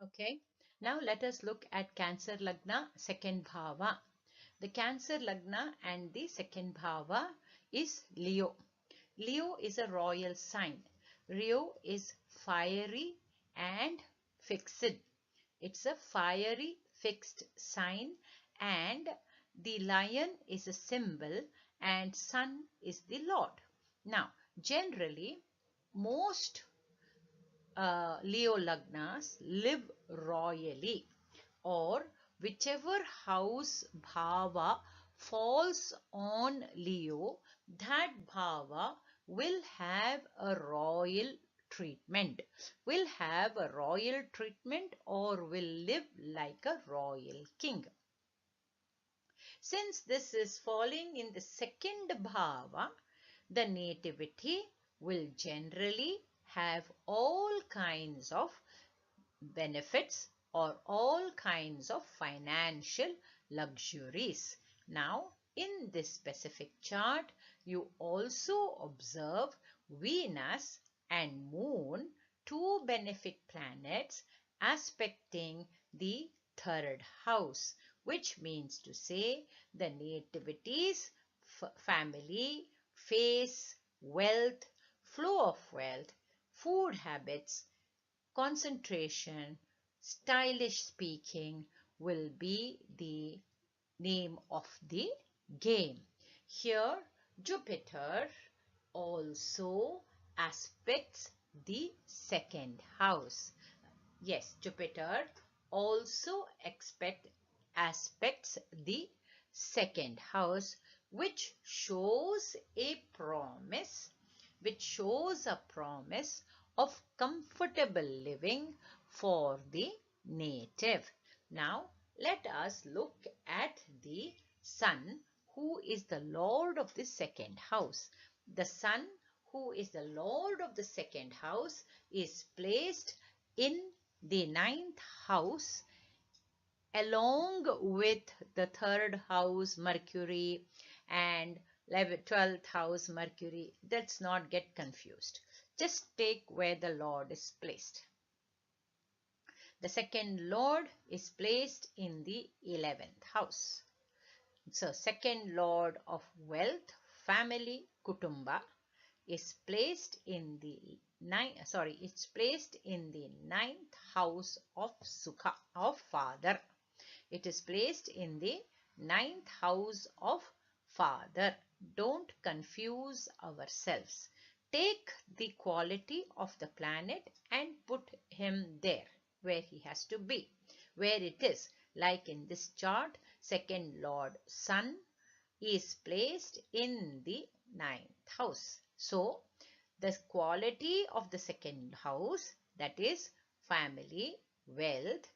Okay, now let us look at Cancer Lagna, second bhava. The Cancer Lagna and the second bhava is Leo. Leo is a royal sign. Leo is fiery and fixed. It's a fiery fixed sign, and the lion is a symbol and sun is the Lord. Now, generally, most Leo Lagnas live royally, or whichever house bhava falls on Leo, that bhava will have a royal treatment, or will live like a royal king. Since this is falling in the second bhava, the nativity will generally have all kinds of benefits or all kinds of financial luxuries. Now, in this specific chart, you also observe Venus and Moon, two benefic planets aspecting the third house, which means to say the nativities, family, face, wealth, flow of wealth, food habits, concentration, stylish speaking will be the name of the game. Here, Jupiter also aspects the second house. Yes, Jupiter also aspects the second house, which shows a promise, of comfortable living for the native. Now, let us look at the Sun, who is the Lord of the second house. The Sun, who is the Lord of the second house, is placed in the ninth house along with the third house Mercury and 12th house Mercury. Let's not get confused. Just take where the Lord is placed. The second Lord is placed in the 11th house. So second Lord of wealth, family, kutumba is placed in the it's placed in the ninth house of Sukha, of father. It is placed in the ninth house of father. Don't confuse ourselves. Take the quality of the planet and put him there where he has to be, where it is. Like in this chart, second Lord Sun is placed in the ninth house. So, the quality of the second house, that is family, wealth,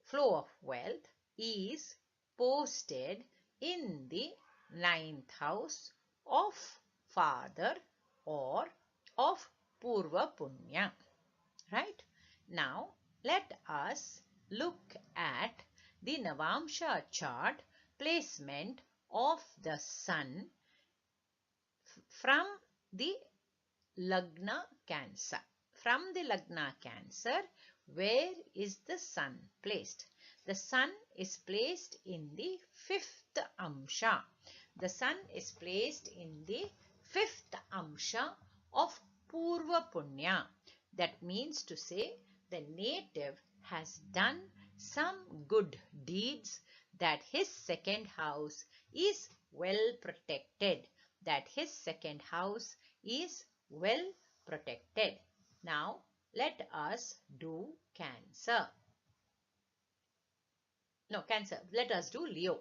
flow of wealth, is posted in the ninth house of father or of Purva Punya. Right? Now, let us look at the Navamsha chart placement of the Sun from the Lagna Cancer. From the Lagna Cancer, where is the Sun placed? The Sun is placed in the fifth Amsha. The Sun is placed in the fifth Amsha of Purva Punya. That means to say the native has done some good deeds, that his second house is well protected. Now, let us do Cancer. No, Cancer. Let us do Leo.